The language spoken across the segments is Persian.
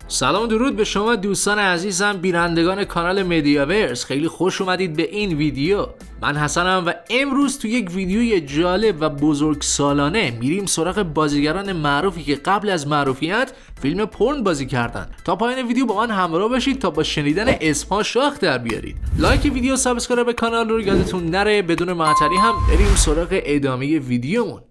سلام و درود به شما دوستان عزیزم بینندگان کانال مدیاورس. خیلی خوش اومدید به این ویدیو. من حسنم و امروز تو یک ویدیوی جالب و بزرگسالانه میریم سراغ بازیگران معروفی که قبل از معروفیت فیلم پورن بازی کردن. تا پایان ویدیو با من همراه باشید تا با شنیدن اسمها شاخ در بیارید. لایک ویدیو، سابسکرایب کانال رو یادتون نره. بدون معطلی هم بریم سراغ ادامه ویدیومون.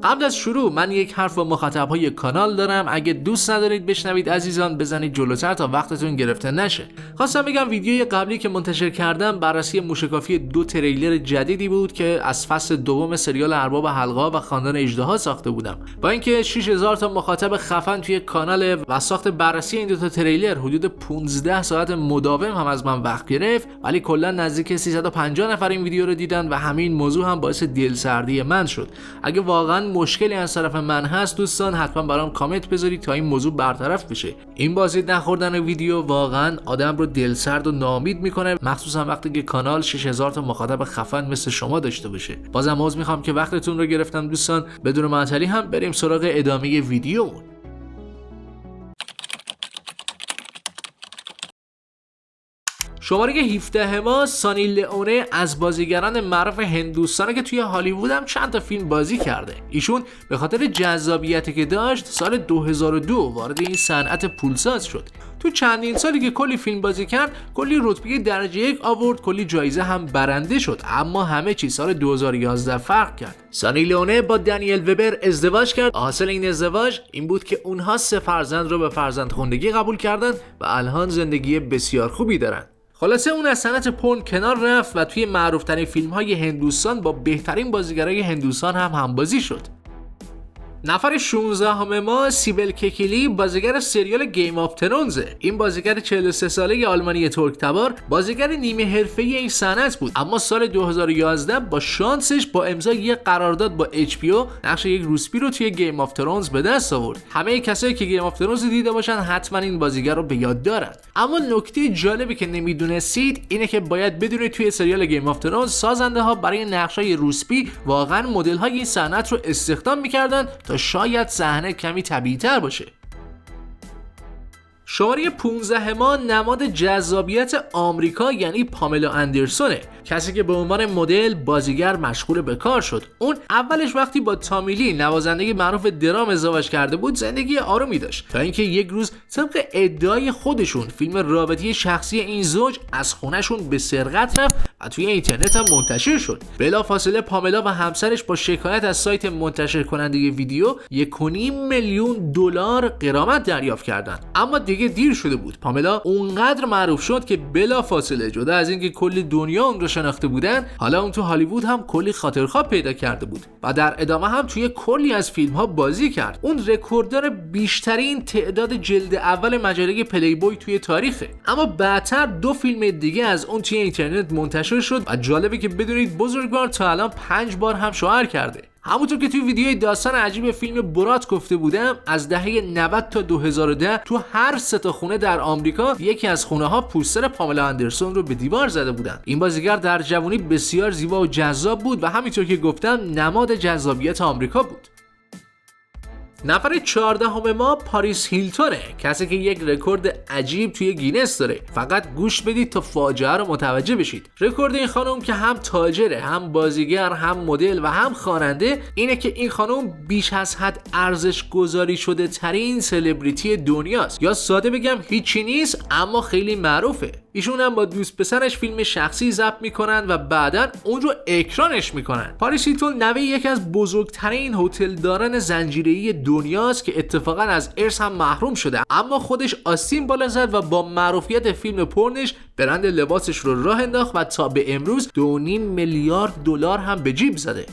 قبل از شروع من یک حرف با مخاطبهای کانال دارم. اگه دوست ندارید بشنوید عزیزان بزنید جلوتر تا وقتتون گرفته نشه. خواستم بگم ویدیوی قبلی که منتشر کردم بررسی موشکافی 2 تریلر جدیدی بود که از فصل دوم سریال ارباب حلقه‌ها و خاندان اژدها ساخته بودم. با اینکه 6000 تا مخاطب خفن توی کانال و ساخت بررسی این 2 تا تریلر حدود 15 ساعت مداوم هم از من وقت گرفت، ولی کلا نزدیک 350 نفر این ویدیو رو دیدن و همین موضوع هم باعث دلسردی من شد. اگه واقعا مشکلی از طرف من هست دوستان حتما برام کامنت بذارید تا این موضوع برطرف بشه. این بازدید نخوردن ویدیو واقعا آدم رو دلسرد و ناامید میکنه، مخصوصا وقتی که کانال 6000 تا مخاطب خفن مثل شما داشته باشه. بازم عذر میخوام که وقتتون رو گرفتم دوستان. بدون معطلی هم بریم سراغ ادامه ویدیومون. شماره 17 ما سانی لئونه از بازیگران معروف هندوستانه که توی هالیوود هم چند تا فیلم بازی کرده. ایشون به خاطر جذابیتی که داشت سال 2002 وارد این صنعت پولساز شد. تو چندین سالی که کلی فیلم بازی کرد کلی رتبه درجه 1 آورد، کلی جایزه هم برنده شد، اما همه چی سال 2011 فرق کرد. سانی لئونه با دنیل وبر ازدواج کرد. حاصل این ازدواج این بود که اونها 3 فرزند رو به فرزندخواندگی قبول کردن و الان زندگی بسیار خوبی دارن. خلاصه اون از صنعت پورن کنار رفت و توی معروفترین فیلم‌های هندوستان با بهترین بازیگرای هندوستان هم همبازی شد. نفر 16 ما سیبل ککیلی بازیگر سریال گیم آف ترونزه. این بازیگر 43 ساله آلمانی ترک تبار بازیگر نیمه حرفه‌ای این صنعت بود، اما سال 2011 با شانسش با امضای یک قرارداد با HBO نقش یک روسپی رو توی گیم آف ترونز به دست آورد. همه کسایی که گیم آف ترونز دیده باشن حتما این بازیگر رو به یاد دارن. اما نکته جالبی که نمیدونستید اینه که باید بدونید توی سریال گیم آف ترونز سازنده ها برای نقشای روسپی واقعا مدل های این صنعت رو استخدام می‌کردن تا شاید صحنه کمی طبیعی‌تر باشه. شماره 15 ما نماد جذابیت آمریکا یعنی پاملا اندرسونه، کسی که به عنوان مدل بازیگر مشغول به کار شد. اون اولش وقتی با تامی لی نوازنده معروف درام ازدواج کرده بود زندگی آرومی داشت تا اینکه یک روز طبق ادعای خودشون فیلم رابطه شخصی این زوج از خونهشون به سرقت رفت و توی اینترنت هم منتشر شد. بلافاصله پاملا و همسرش با شکایت از سایت منتشر کننده ویدیو 1.5 میلیون دلار غرامت دریافت کردند. اما دیگه دیر شده بود. پاملا اونقدر معروف شد که بلافاصله جدا از اینکه کل دنیا اون رو شناخته بودن، حالا اون تو هالیوود هم کلی خاطرخواه پیدا کرده بود و در ادامه هم توی کلی از فیلم ها بازی کرد. اون رکورددار بیشترین تعداد جلد اول مجله پلی بوی توی تاریخه. اما بعدتر 2 فیلم دیگه از اون توی اینترنت منتشر شد و جالبه که بدونید بزرگوار تا الان 5 بار هم شوهر کرده. همونطور که توی ویدیوی داستان عجیب فیلم برات گفته بودم، از دهه 90 تا 2010 تو هر 3 تا خونه در آمریکا یکی از خونه ها پوستر پاملا اندرسون رو به دیوار زده بودن. این بازیگر در جوانی بسیار زیبا و جذاب بود و همینطور که گفتم نماد جذابیت آمریکا بود. نفر 14 ما پاریس هیلتونه، کسی که یک رکورد عجیب توی گینس داره. فقط گوش بدید تا فاجعه رو متوجه بشید. رکورد این خانم که هم تاجره، هم بازیگر، هم مدل و هم خواننده اینه که این خانم بیش از حد ارزش گذاری شده ترین سلبریتی دنیاست، یا ساده بگم هیچی نیست اما خیلی معروفه. ایشون هم با دوست پسرش فیلم شخصی ضبط میکنن و بعداً اون رو اکرانش میکنن. پاریس هیلتون نوه یکی از بزرگترین هتلداران زنجیره‌ای دنیاست که اتفاقا از ارث هم محروم شده، اما خودش آستین بالا زد و با معروفیت فیلم پرنش برند لباسش رو راه انداخت و تا به امروز 2.5 میلیارد دلار هم به جیب زده.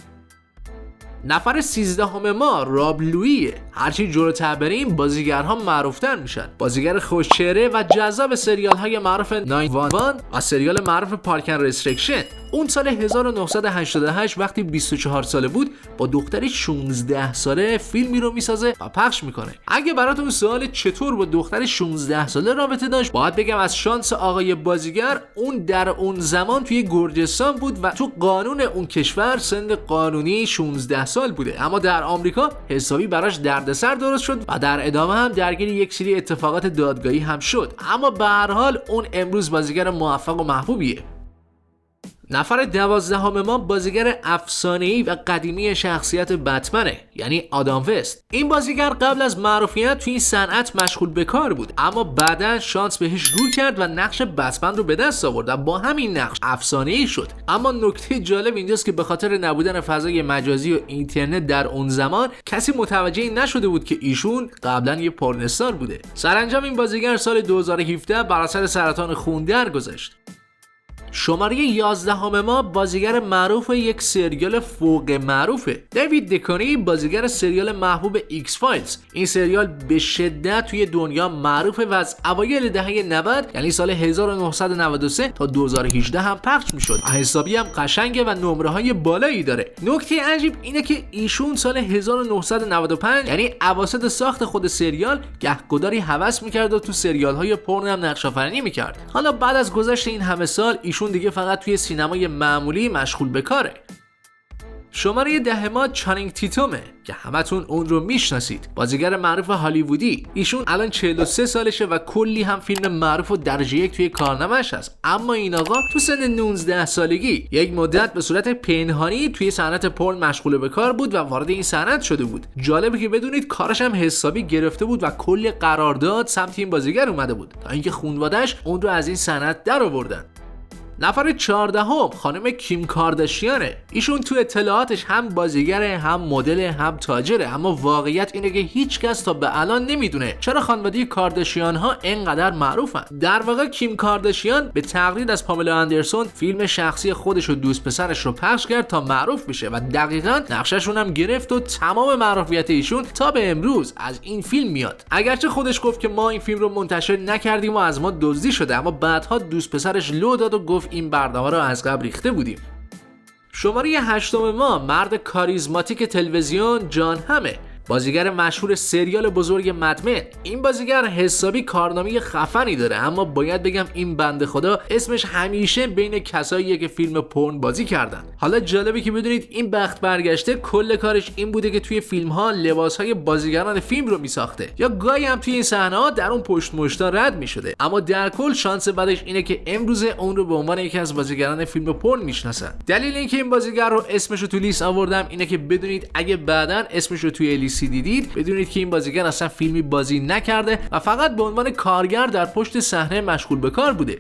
نفر 13 ما راب لویه. هرچی جلوتر بریم بازیگرها معروفتر میشن. بازیگر خوشچهره و جذاب سریال های معروف 911 و سریال معروف پارک اند رستریکشن. اون سال 1988 وقتی 24 ساله بود با دختری 16 ساله فیلمی رو میسازه و پخش میکنه. اگه براتون سوال چطور با دختری 16 ساله رابطه داشت، باید بگم از شانس آقای بازیگر اون در اون زمان توی گرجستان بود و تو قانون اون کشور سن قانونی 16 سال بوده، اما در آمریکا حسابی براش دردسر درست شد و در ادامه هم درگیر یک سری اتفاقات دادگاهی هم شد. اما به هر حال اون امروز بازیگر موفق و محبوبیه. نفر 12 ما بازیگر افسانه‌ای و قدیمی شخصیت بتمنه، یعنی آدام وست. این بازیگر قبل از معروفیت توی این صنعت مشغول به کار بود، اما بعداً شانس بهش رو کرد و نقش بتمن رو به دست آورد و با همین نقش افسانه‌ای شد. اما نکته جالب اینجاست که به خاطر نبودن فضای مجازی و اینترنت در اون زمان کسی متوجه نشده بود که ایشون قبلا یه پورنستار بوده. سرانجام این بازیگر سال 2017 بر اثر سرطان خون درگذشت. شماره 11 ما بازیگر معروف یک سریال فوق معروفه. دیوید دکونی بازیگر سریال محبوب ایکس فایلز. این سریال به شدت توی دنیا معروفه و از اوایل دهه 90 یعنی سال 1993 تا 2018 هم پخش میشد. حسابی هم قشنگه و نمره‌های بالایی داره. نکته عجیب اینه که ایشون سال 1995 یعنی اواسط ساخت خود سریال گهگداری هوس میکرد و تو سریال‌های پورن هم نقش آفرینی میکرد. حالا بعد از گذشت این همه سال ایشون دیگه فقط توی سینمای معمولی مشغول به کاره. شماره 10 ما چانینگ تیتومه که همتون اون رو میشناسید، بازیگر معروف هالیوودی. ایشون الان 43 سالشه و کلی هم فیلم معروف و درجه یک توی کارنامه‌اش هست. اما این آقا تو سن 19 سالگی یک مدت به صورت پنهانی توی صنعت پورن مشغول به کار بود و وارد این صنعت شده بود. جالبه که بدونید کارش هم حسابی گرفته بود و کلی قرارداد سمت این بازیگر اومده بود تا اینکه خانواده‌اش اون رو از این صنعت درآوردن. نفر 14 خانم کیم کارداشیانه. ایشون تو اطلاعاتش هم بازیگره، هم مدل، هم تاجره، اما واقعیت اینه که هیچ کس تا به الان نمیدونه چرا خانواده کارداشیان ها اینقدر معروفن. در واقع کیم کارداشیان به تقلید از پاملا اندرسون فیلم شخصی خودش و دوست پسرش رو پخش کرد تا معروف بشه و دقیقاً نقششون هم گرفت و تمام معروفیت ایشون تا به امروز از این فیلم میاد. اگرچه خودش گفت که ما این فیلم رو منتشر نکردیم و از ما دزدی شده، اما بعدها دوست پسرش لو داد و گفت این برنامه رو از قبل ریخته بودیم. شماره 8 ما مرد کاریزماتیک تلویزیون جان همه، بازیگر مشهور سریال بزرگ مدمن. این بازیگر حسابی کارنامه خفنی داره، اما باید بگم این بنده خدا اسمش همیشه بین کساییه که فیلم پورن بازی کردن. حالا جالبه که بدونید این بخت برگشته کل کارش این بوده که توی فیلم ها لباس های بازیگران فیلم رو میساخته یا گاهی هم توی این صحنه ها در اون پشت مشتا رد میشده. اما در کل شانس بعدش اینه که امروزه اون رو به عنوان یکی از بازیگران فیلم پورن میشناسن. دلیل اینکه این بازیگر رو اسمش رو تو لیست آوردم اینه که بدونید اگه بعداً اسمش رو توی لیست دیدید بدونید که این بازیگر اصلا فیلمی بازی نکرده و فقط به عنوان کارگر در پشت صحنه مشغول به کار بوده.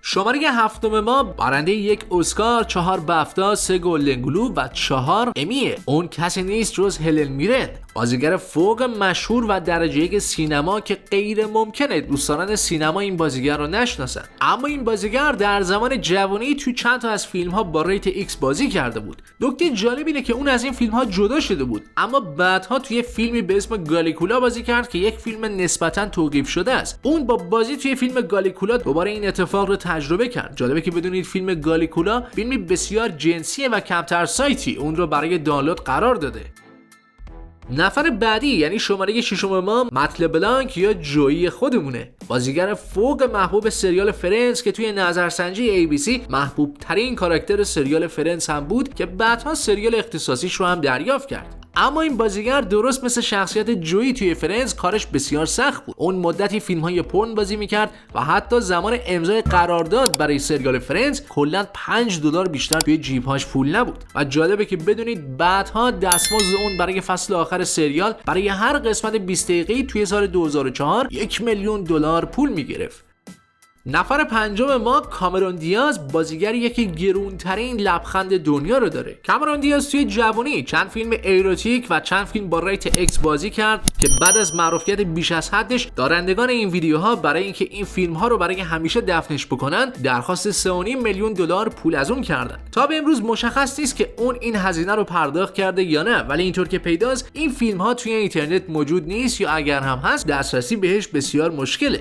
شماره 7 ما برنده یک اسکار، 4 بفتا، 3 گلدن گلوب و 4 امیه. اون کسی نیست جز هلن میرن، بازیگر فوق مشهور و درجه یک سینما که غیر ممکنه دوستان سینما این بازیگر رو نشناسن. اما این بازیگر در زمان جوانی تو چند تا از فیلم ها با ریت ایکس بازی کرده بود. نکته جالب اینه که اون از این فیلم ها جدا شده بود، اما بعدها توی فیلمی به اسم گالیکولا بازی کرد که یک فیلم نسبتا توقیف شده است. اون با بازی توی فیلم گالیکولا دوباره این اتفاق رو تجربه کرد. جالبه که بدونید فیلم گالیکولا فیلمی بسیار جنسیه و کمتر سایتی اون رو برای دانلود قرار داده. نفر بعدی یعنی شماره 6 ما مت لبلانک یا جویی خودمونه، بازیگر فوق محبوب سریال فرندز که توی نظرسنجی ABC محبوب ترین کاراکتر سریال فرندز هم بود که بعدها سریال اختصاصیش رو هم دریافت کرد. اما این بازیگر درست مثل شخصیت جویی توی فرندز کارش بسیار سخت بود. اون مدتی فیلم‌های پورن بازی می‌کرد و حتی زمان امضای قرارداد برای سریال فرندز کلاً $5 بیشتر توی جیب‌هاش پول نبود. و جالبه که بدونید بعدها دستمزد اون برای فصل آخر سریال برای هر قسمت 20 دقیقه‌ای توی سال 2004 $1,000,000 پول می‌گرفت. نفر 5 ما کامرون دیاز، بازیگری که گرونترین لبخند دنیا رو داره. کامرون دیاز توی جوانی چند فیلم ایروتیک و چند فیلم با ریت ایکس بازی کرد که بعد از معروفیت بیش از حدش دارندگان این ویدیوها برای اینکه این فیلم ها رو برای همیشه دفنش بکنن درخواست $3,500,000 پول از اون کردن. تا به امروز مشخص نیست که اون این هزینه رو پرداخت کرده یا نه، ولی اینطور که پیداست این فیلم ها توی اینترنت موجود نیست یا اگر هم هست دسترسی بهش بسیار مشکله.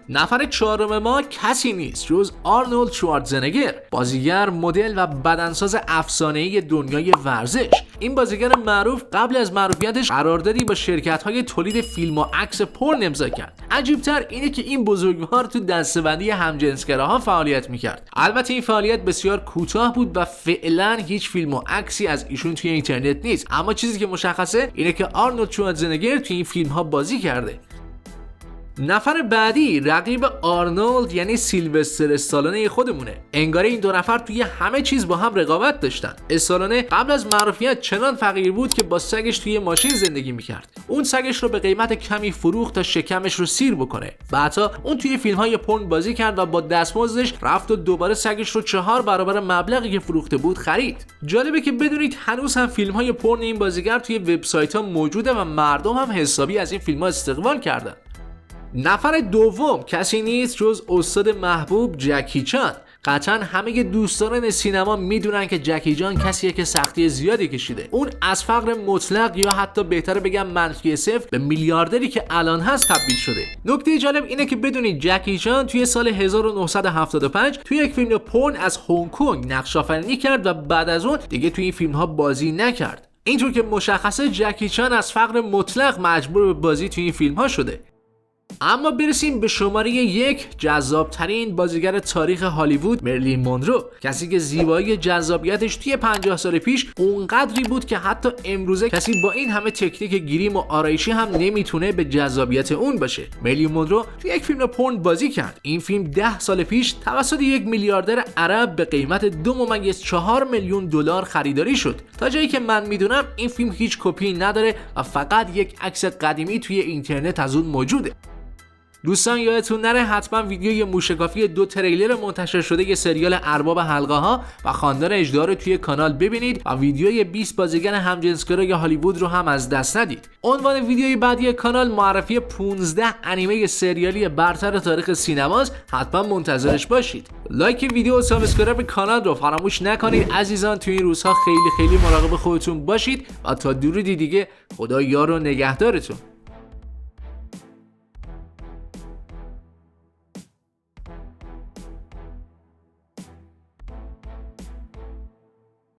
نفر چهارم ما کسی نیست جز آرنولد شوارزنگر، بازیگر، مدل و بدنساز افسانه‌ای دنیای ورزش. این بازیگر معروف قبل از معروفیتش قراردادی با شرکت‌های تولید فیلم و عکس پورن امضا کرد. عجیب‌تر اینه که این بزرگوار تو دسته‌بندی همجنسگراها فعالیت می‌کرد. البته این فعالیت بسیار کوتاه بود و فعلا هیچ فیلم و عکسی از ایشون توی اینترنت نیست، اما چیزی که مشخصه اینه که آرنولد شوارزنگر توی این فیلم‌ها بازی کرده. نفر بعدی رقیب آرنولد یعنی سیلوستر استالونه خودمونه. انگاره این دو نفر توی همه چیز با هم رقابت داشتن. استالونه قبل از معروفیت چنان فقیر بود که با سگش توی ماشین زندگی میکرد. اون سگش رو به قیمت کمی فروخت تا شکمش رو سیر بکنه. بعدا اون توی فیلم‌های پورن بازی کرد و با دستمزدش رفت و دوباره سگش رو 4 برابر مبلغی که فروخته بود خرید. جالبه که بدونید هنوز هم فیلم‌های پورن این بازیگر توی وبسایت‌ها موجوده و مردم هم حسابی از این فیلم‌ها استقبال کردن. نفر دوم کسی نیست جز استاد محبوب جکی چان. قطعا همه دوستان سینما میدونن که جکی جان کسیه که سختی زیادی کشیده. اون از فقر مطلق یا حتی بهتره بگم منفی صفر به میلیاردری که الان هست تبدیل شده. نکته جالب اینه که بدونید جکی چان توی سال 1975 توی یک فیلم پورن از هنگ کنگ نقش آفرینی کرد و بعد از اون دیگه توی این فیلم ها بازی نکرد. اینطور که مشخصه جکی چان از فقر مطلق مجبور به بازی توی این فیلم ها شده. اما برسیم به شماره 1 جذابترین بازیگر تاریخ هالیوود، مرلین مونرو. کسی که زیبایی جذابیتش توی 50 سال پیش اونقدری بود که حتی امروزه کسی با این همه تکنیک گریم و آرایشی هم نمیتونه به جذابیت اون باشه. مرلین مونرو توی یک فیلم پورن بازی کرد. این فیلم 10 سال پیش توسط یک میلیاردر عرب به قیمت 2.4 میلیون دلار خریداری شد. تا جایی که من میدونم این فیلم هیچ کپی نداره و فقط یک عکس قدیمی توی اینترنت از اون موجوده. دوستان یادتون نره حتما ویدیوی موشکافی 2 تریلر منتشر شده ی سریال ارباب حلقه ها و خاندان اژدها رو توی کانال ببینید و ویدیوی 20 بازیگر همجنسگرای هالیوود رو هم از دست ندید. عنوان ویدیوی بعدی کانال معرفی 15 انیمه سریالی برتر تاریخ سینماست. حتما منتظرش باشید. لایک ویدیو و سابسکرایب کانال رو فراموش نکنید عزیزان. توی این روزها خیلی مراقب خودتون باشید و تا درودی دیگه خدا یار و نگهدارتون.